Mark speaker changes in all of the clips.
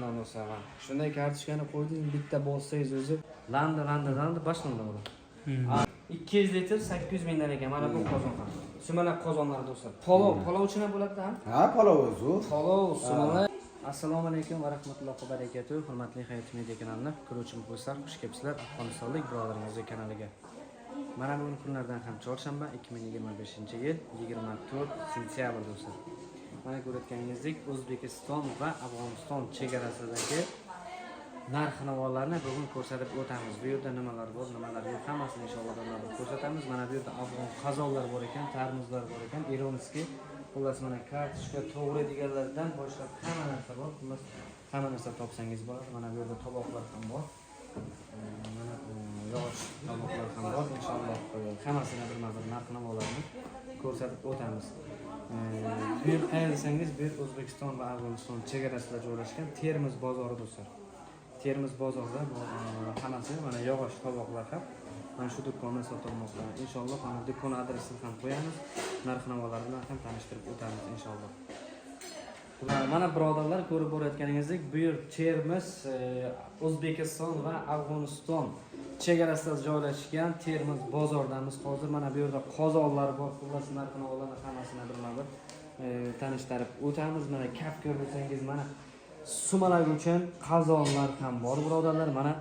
Speaker 1: kartochkadan do'stlar. Shunday kartochkani qo'ydingiz, bitta bo'lsangiz o'zi landa boshlandi uni. 200 litr 800 mingdan ekan mana bu qozon ham. Sumalak qozonlar do'stlar. Palov uchun ham bo'ladi-da?
Speaker 2: Ha, palov o'zi.
Speaker 1: Palov, sumalak. Assalomu alaykum va rahmatullohi va barakatuh. Hurmatli Hayot Media kanalining ko'ruvchi muxlislar, xush kelibsizlar Afg'onistonlik birodaringizning kanaliga. Mana bu kunlardan ham chorshanba 2025-yil 24 sentyabr do'stlar. Mana ko'rayotganingizdek O'zbekiston va Afg'oniston chegarasidagi narx-navolarni bugun ko'rsatib o'tamiz. Bu yerda nimalar bor, nimalar yo'q, hammasini inshaalloh ko'rsatamiz. Mana bu yerda afg'on qazonlar bor ekan, tarmuzlar bor ekan, ironskiy, xullas mana kartochka to'g'raydiganlardan boshlab hamma narsa bor. Xullas hamma narsa topsangiz bo'ladi. Mana bu yerda toboqlar ham bor. Mana yosh toboqlar ham bor. Inshaalloh hammasini bir narx-navolarni ko'rsatib o'tamiz. Bu yer qayerda desangiz, bu yer O'zbekiston va Afg'oniston chegarasida joylashgan Termiz bozori do'stlar. Termiz bozorida hammasi mana yog'och toboqlar ham mana shu do'konda sotilmoqda. Inshaalloh mana do'kon adresini ham qo'yamiz. Narx-navolar bilan ham tanishtirib o'tamiz inshaalloh. Mana birodarlar ko'rib borayotganingizdek, bu yer Termiz O'zbekiston va Afg'oniston chegarasida joylashgan Termiz bozoridamiz. Hozir mana bu yerda qozonlar bor, xullas narx-navolarni hammasini birma-bir tanishtirib o'tamiz. Mana kap ko'rsangiz mana sumalak uchun qazonlar ham bor birodarlar. Mana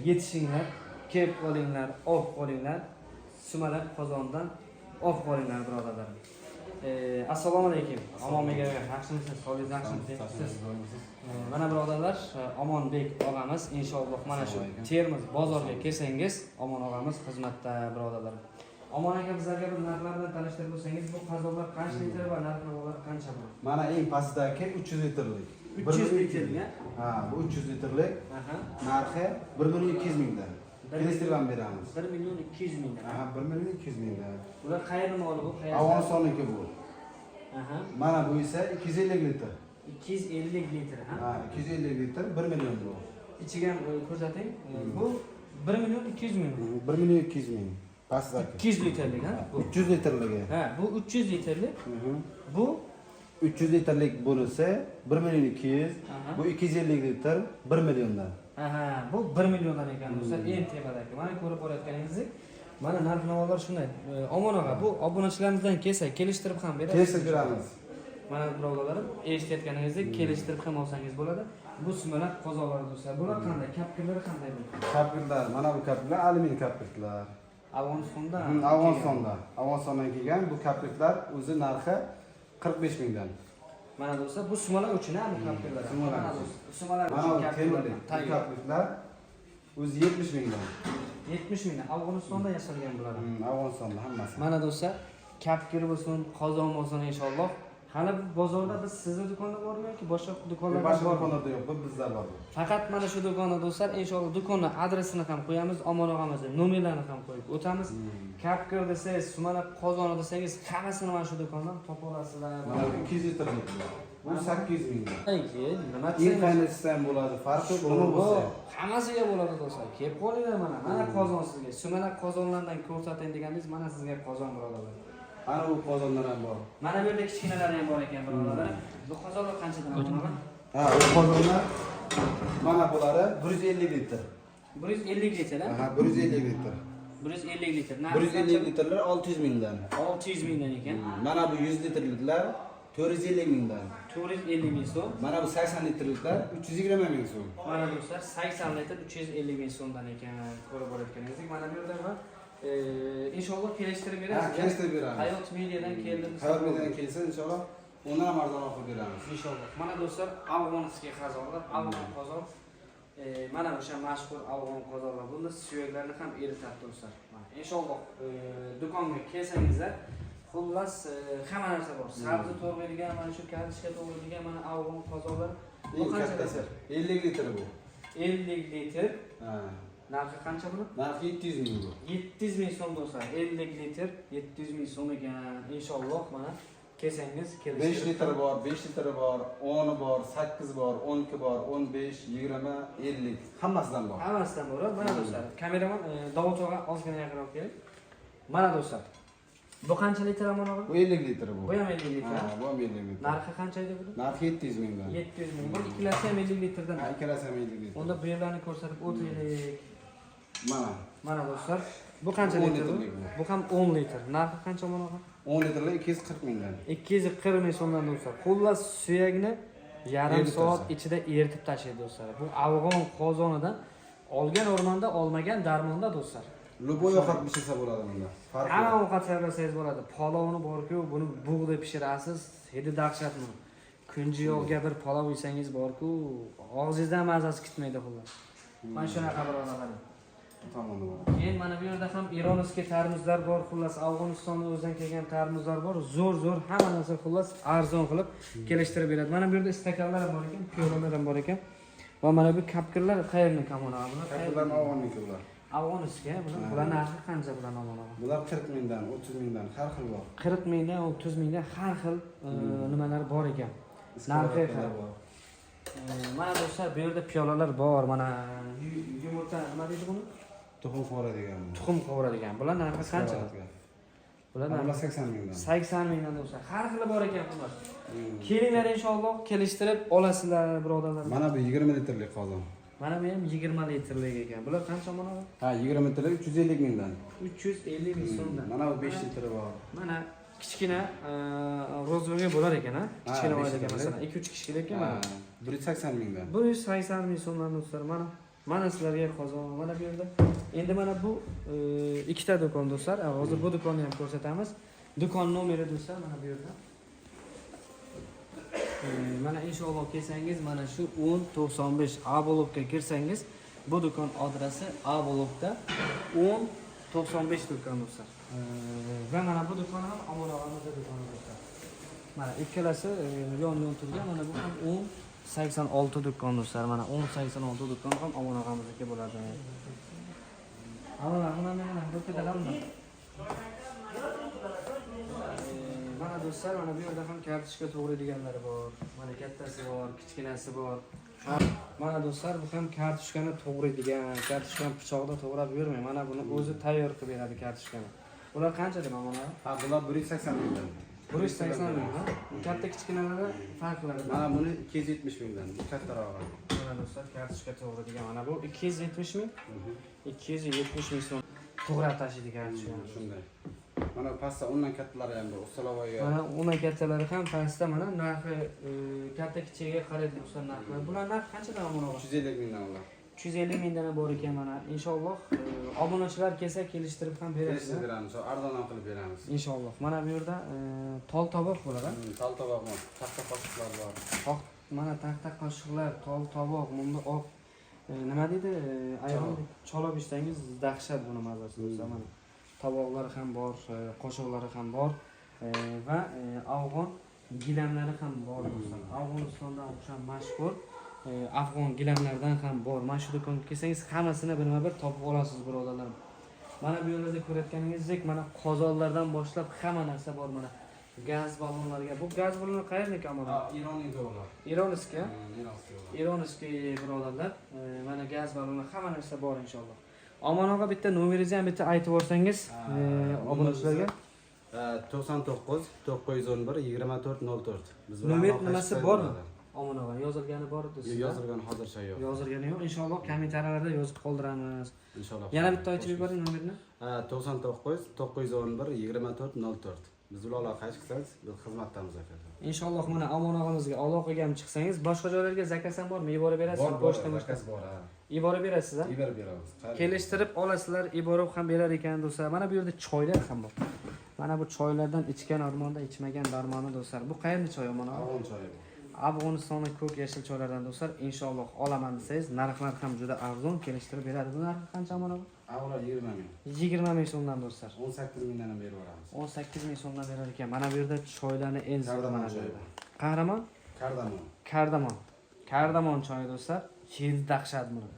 Speaker 1: yetishinglar, kelib qolinglar, olib qolinglar. Sumalak qozondan olib qolinglar birodarlar. Assalomu alaykum. Omonbek aka, yaxshimisiz? Sog'lik yaxshimisiz? Mana birodarlar, Omonbek og'amiz inshaalloh mana shu Termiz bozoriga kelsangiz, Omon og'amiz xizmatda birodarlar. Omon aka bizlarga bir narxlar bilan tanishtirib o'tsangiz, bu qazonlar qancha litr va narx-navolar qancha bo'ladi?
Speaker 2: Mana eng pastdagi 300 litrlik.
Speaker 1: 300 litrlik.
Speaker 2: Ha, bu 300 litrlik. Narxi 1.200 mingdan. Kelishtirib beramiz.
Speaker 1: 1.200 mingdan.
Speaker 2: Ha, 1.200 mingdan.
Speaker 1: Ular qayerdan oldi bu?
Speaker 2: Afg'onistonniki bu. Mana bu esa 250 litr.
Speaker 1: 250 litr, ha?
Speaker 2: Ha, 250 litr 1 million bu.
Speaker 1: İchiga ko'rsating. Bu 1.200 ming.
Speaker 2: 1.200 ming. Pastdagi.
Speaker 1: 200 litrlik, ha?
Speaker 2: 300 litrligi.
Speaker 1: Ha, bu 300 litrlik. Bu
Speaker 2: 300 litrlik bunisi 1.200 ming. Bu 250 litr 1 milliondan.
Speaker 1: Aha, bu 1 milliondan ekan do'stlar, eng tepadagi. Mana ko'rib borayotganingizdek, mana narx-navolar shunday. Omon og'a, bu obunachilarimizdan kelsa, kelishtirib ham beramiz.
Speaker 2: Kelishtirib beramiz.
Speaker 1: Mana birodarlarim, eshitayotganingizdek, kelishtirib ham olsangiz bo'ladi. Bu sumalak qozonlar do'stlar. Bular qanday? Kapkirlari qanday bo'ladi?
Speaker 2: Kapkirlar, mana bu kapkirlar alyumin kapkirlar.
Speaker 1: Afg'onistonda.
Speaker 2: Afg'onistondan kelgan bu kapkirlar o'zi narxi 45 mingdan.
Speaker 1: Mana do'stlar, bu sumalak uchun bu kapkirlar. Sumalak
Speaker 2: uchun kapkirlar o'zi 70 mingdan.
Speaker 1: 70 mingdan. Afg'onistonda yasalgan bular.
Speaker 2: Afg'onistonda hammasi.
Speaker 1: Mana do'stlar, kapkir bo'lsin, qozon bo'lsin inshaalloh. Hali bu bozorda biz sizni do'konda bormi yoki boshqa do'konlarda
Speaker 2: boshqa do'konlarda yo'q, bizda bor.
Speaker 1: Faqat mana shu do'konda do'stlar, inshaalloh do'konni adresini ham qo'yamiz, Omon og'amizning nomerlarini ham qo'yib o'tamiz. Kapkir desangiz, sumalak qozon desangiz, hammasini mana shu do'kondan topa olasizlar.
Speaker 2: Mana 200 litrlik. Bu 800 ming.
Speaker 1: Nima
Speaker 2: desangiz ham bo'ladi, farqi nima bo'lsa.
Speaker 1: Hammasiga bo'ladi do'stlar. Kelib qolinglar mana. Mana qozon sizga. Sumalak qozonlardan ko'rsating deganingiz, mana sizga qozon birodarlar.
Speaker 2: Ana bu qozonlar ham bor.
Speaker 1: Mana bu yerda kichkinalari ham bor ekan birodarlar. Bu qozonlar qanchadan olinadi?
Speaker 2: Ha, bu qozonlar mana bulari 150 litr.
Speaker 1: 150 litr, ha?
Speaker 2: Ha, 150 litr.
Speaker 1: 150 litr.
Speaker 2: 150 litrlar 600 mingdan.
Speaker 1: 600 mingdan ekan.
Speaker 2: Mana bu 100 litrliklar 450 mingdan.
Speaker 1: 450 ming so'm.
Speaker 2: Mana bu 80 litrliklar 320 ming so'm.
Speaker 1: Mana do'stlar 80 litr 350 ming so'mdan ekan. Ko'rib borayotganingizdek, mana bu yerda va inshaalloh kelishtirib berasiz.
Speaker 2: Ha, kelishtirib beramiz.
Speaker 1: Hayot Mediadan keldim.
Speaker 2: Hayot Mediadan kelsa inshaalloh undan ham arzonroq qilib beramiz.
Speaker 1: Inshaalloh. Mana do'stlar, afg'onskiy qozonlar, afg'on qozon. Mana o'sha mashhur afg'on qozonlar bunda suyaklarni ham eritadi do'stlar. Mana inshaalloh do'konga kelsangizlar, xullas hamma narsa bor. Sabzi to'g'raydigan, mana shu kartochka to'g'raydigan mana afg'on qozonlar. Bu qancha litr?
Speaker 2: 50 litr bu.
Speaker 1: 50 litr.
Speaker 2: Ha.
Speaker 1: Narxi qancha buni?
Speaker 2: Narxi 700 ming bu.
Speaker 1: 700 ming so'm do'stlar. 50 litr 700 ming so'm ekan. Inshaalloh mana kelsangiz kelishtirib.
Speaker 2: 5 litr bor, 5 litr bor, 10 bor, 8 bor, 12 bor, 15, 20, 50 hammasidan bor.
Speaker 1: Mana do'stlar, kameraman Davud og'a ozgina yaqinroq keling. Mana do'stlar. Bu qancha litr amon og'a?
Speaker 2: Bu 50 litr bu.
Speaker 1: Bu ham 50 litr.
Speaker 2: Ha, bu ham 50 litr.
Speaker 1: Narxi qancha edi bu?
Speaker 2: Narxi 700 mingdan.
Speaker 1: 700 ming. Bu ikkilasi ham 50 litrdan.
Speaker 2: Ha, ikkalasi ham 50 litr.
Speaker 1: Unda bu yerlarni ko'rsatib o'taylik.
Speaker 2: Mana.
Speaker 1: Mana do'stlar, bu qancha
Speaker 2: 10
Speaker 1: litr?
Speaker 2: litrlik bu.
Speaker 1: Bu ham 10 litr. Narxi qancha amon og'a?
Speaker 2: 10 litrlik 240 mingdan.
Speaker 1: 240 ming so'mdan do'stlar. Xullas suyakni yarim
Speaker 2: Eritib
Speaker 1: soat
Speaker 2: tashladi.
Speaker 1: ichida eritib tashlaydi do'stlar. Bu afg'on qozonidan olgan o'rmonda olmagan darmonda do'stlar.
Speaker 2: Любой ovqat pishirsa bo'ladi bunda. Farqi
Speaker 1: Hamma
Speaker 2: yo'q.
Speaker 1: ovqat tayyorlasangiz bo'ladi. Palovni bor-ku, buni bug'da pishirasiz, hidi dahshat buni. Kunji yog'ga bir palov yesangiz bor-ku, og'zingizdan mazasi ketmaydi xullas. Mana shunaqa birodarlar.
Speaker 2: Tamam.
Speaker 1: Endi mana bu yerda ham ironovskiy tarmuzlar bor, xullas Afg'onistondan o'zidan kelgan tarmuzlar bor. Zo'r hamma narsa xullas arzon qilib kelishtirib beradi. Mana bu yerda istakanlar ham bor ekan, piyolalar ham bor ekan. Va mana bu kapkirlar qayerdan kamona bular?
Speaker 2: Kaplar avg'onniki ular.
Speaker 1: Afg'onistonga bular narxi qancha bular noma'lum?
Speaker 2: Bular 40 mingdan, 30 mingdan har xil bor.
Speaker 1: 40 mingdan, 30 mingdan har xil nimalar bor ekan. Narxi
Speaker 2: bor.
Speaker 1: Mana do'stlar, bu yerda piyolalar bor. Mana yumurta nima deydi buni?
Speaker 2: Tuxum qovuradigan.
Speaker 1: Tuxum qovuradigan. Bular narxi qancha? Bular
Speaker 2: Bular 80 mingdan.
Speaker 1: 80 mingdan do'stlar. Har xili bor ekan bular. Kelinglar inshaalloh kelishtirib olasizlar birodarlar.
Speaker 2: Mana bu 20 litrlik qozon.
Speaker 1: Mana bu ham 20 litrlik ekan. Bular qancha mana bu?
Speaker 2: Ha, 20 litrlik 350 mingdan.
Speaker 1: 350 ming so'mdan.
Speaker 2: Mana bu 5 litri bor.
Speaker 1: Mana kichkina rozvoga bo'lar ekan, ha? Kichkina
Speaker 2: besh
Speaker 1: oilaga
Speaker 2: litrli.
Speaker 1: masalan 2-3 kishilik ekan
Speaker 2: Ha,
Speaker 1: mana.
Speaker 2: 180 mingdan.
Speaker 1: 180 ming so'mdan do'stlar. Mana sizlarga qozon mana bu yerda. Endi mana bu ikkita do'kon do'stlar. Hozir bu do'konni ham ko'rsatamiz. Do'kon nomeri do'stlar mana bu yerda. Mana inshaalloh kelsangiz mana shu 1095 A blokka kirsangiz bu do'kon adresi A blokda 1095 do'kon do'stlar. Va mana bu do'kon ham Amon og'amizning do'koni do'stlar. Mana ikkalasi yon-yon turgan. Mana bu ham 1086 do'kon do'stlar. Mana 1086 do'kon ham Amon og'amizniki bo'ladi. Mana do'konlar. Mana do'stlar, mana bu yerda ham kartochka to'g'raydiganlari bor. Mana kattasi bor, kichkinasi bor. Mana do'stlar, bu ham kartochkani to'g'raydigan, kartochkani pichoqda to'g'rab yurmang. Mana buni o'zi tayyor qilib beradi kartochkani. Ular qancha deb mana?
Speaker 2: Ha, bular 180 mingdan.
Speaker 1: 180 ming, ha? Katta kichkinalari farqlari.
Speaker 2: Mana buni 270 mingdan. Bu kattarog'i.
Speaker 1: Mana do'stlar, kartochka to'g'raydigan. Mana bu 270 ming. 270 ming so'm to'g'rab tashlaydi kartochkani.
Speaker 2: Shunday. Mana pastda undan kattalari ham bor. Ustalovaga.
Speaker 1: Mana undan kattalari ham pastda mana narxi katta kichigiga qaraydi do'stlar narxlar. Bular narxi qanchadan mana?
Speaker 2: 350 mingdan ular.
Speaker 1: 350 mingdan bor ekan mana. Inshaalloh obunachilar kelsa kelishtirib ham berasiz.
Speaker 2: Kelishtirib beramiz. Arzon ham qilib beramiz.
Speaker 1: Inshaalloh. Mana bu yerda tol tovoq bo'ladi.
Speaker 2: Tal tovoq bor, taxta qoshiqlar bor.
Speaker 1: Mana taxta qoshiqlar, tol tovoq, bunda oq nima deydi? Ayron cholib ichsangiz dahshat buni mazasi do'stlar mana. Tovoqlari ham bor, qoshiqlari ham bor va afg'on gilamlari ham bor do'stlar. Afg'onistondan o'xshab mashhur afg'on gilamlardan ham bor. Mana shu do'konga kelsangiz hammasini birma-bir topib olasiz birodarlar. Mana bu yerda ko'rayotganingizdek mana qozonlardan boshlab hamma narsa bor mana. Gaz ballonlariga. Bu gaz ballonlar qayerniki ammo?
Speaker 2: Ironlik ular.
Speaker 1: Ironovskiy.
Speaker 2: Ironskiy.
Speaker 1: Ironovskiy birodarlar. Mana gaz ballonlar hamma narsa bor inshaalloh. Omon og'a bitta nomeringizni ham bitta aytib o'rsangiz obunachilarga.
Speaker 2: 99 911 2404. Biz bilan
Speaker 1: Nomer
Speaker 2: aloqa
Speaker 1: nimasi
Speaker 2: qilib
Speaker 1: bormi?
Speaker 2: bo'ladi.
Speaker 1: Omon og'a yozilgani bor edi.
Speaker 2: Yozilgan hozircha yo'q.
Speaker 1: Yozilgani yo'q. Inshaalloh kommentariyalarda yozib qoldiramiz.
Speaker 2: Inshaalloh.
Speaker 1: Yana bitta aytib yuboring nomerni.
Speaker 2: 99 911 2404. Biz bilan aloqa qilsangiz biz xizmatdamiz aka.
Speaker 1: Inshaalloh mana Omon og'amizga aloqaga ham chiqsangiz, boshqa joylarga zakaz ham bormi? Yuborib berasiz, pochta
Speaker 2: zakaz bor, ha.
Speaker 1: Yuborib berasiz, ha?
Speaker 2: Yuborib beramiz.
Speaker 1: Kelishtirib olasizlar, yuborib ham berar ekan do'stlar. Mana bu yerda choylar ham bor. Mana bu choylardan ichgan o'rmonda ichmagan darmoni do'stlar. Bu qayerni choy mana?
Speaker 2: Afg'on choyi bu.
Speaker 1: Afg'onistonning ko'k yashil choylardan do'stlar. Inshaalloh olaman desangiz, narxlar ham juda arzon kelishtirib beradi. Bu narxi qancha mana bu?
Speaker 2: Avvalo 20 ming.
Speaker 1: 20 ming so'mdan do'stlar.
Speaker 2: 18 mingdan ham berib beramiz.
Speaker 1: 18 ming so'mdan berar ekan. Mana bu yerda choylarni eng zo'r mana bu yerda.
Speaker 2: Kardamon.
Speaker 1: Qahramon?
Speaker 2: Kardamon.
Speaker 1: Kardamon. Kardamon choyi do'stlar. Hidi dahshat buni.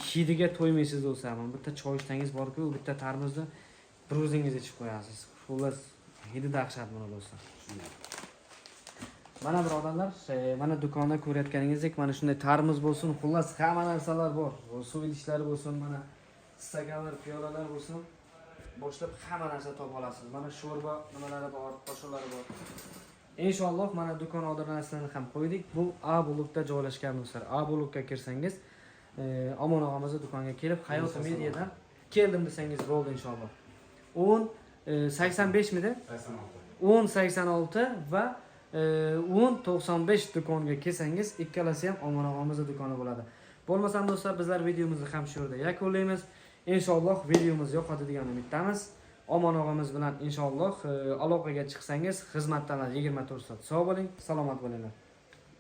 Speaker 1: Hidiga to'ymaysiz do'stlar. Bitta choy ichsangiz bor-ku, bitta tarmuzni bir o'zingiz ichib qo'yasiz. Xullas, hidi dahshat buni do'stlar. Mana birodarlar, mana do'konda ko'rayotganingizdek, mana shunday tarmuz bo'lsin, xullas hamma narsalar bor. Suv idishlari bo'lsin, mana stakanlar, piyolalar bo'lsin. boshlab hamma narsa topa olasiz. Mana sho'rba nimalari bor, qo'shimlari bor. Inshaalloh mana do'kon odorlarini ham qo'ydik. Bu A blokda joylashgan do'stlar. A blokka kirsangiz, Omon og'amizning do'koniga kelib, Hayot Mediadan keldim desangiz bo'ldi inshaalloh. 1085 midi? 1086 va 1095 do'konga kelsangiz, ikkalasi ham Omon og'amizning do'koni bo'ladi. Bo'lmasam do'stlar, bizlar videomizni ham shu yerda yakunlaymiz. Inshaalloh videomiz yoqadi degan umiddamiz. Omon og'amiz bilan inshaalloh aloqaga chiqsangiz, xizmatdalar 24 soat. Sog' bo'ling, salomat bo'linglar.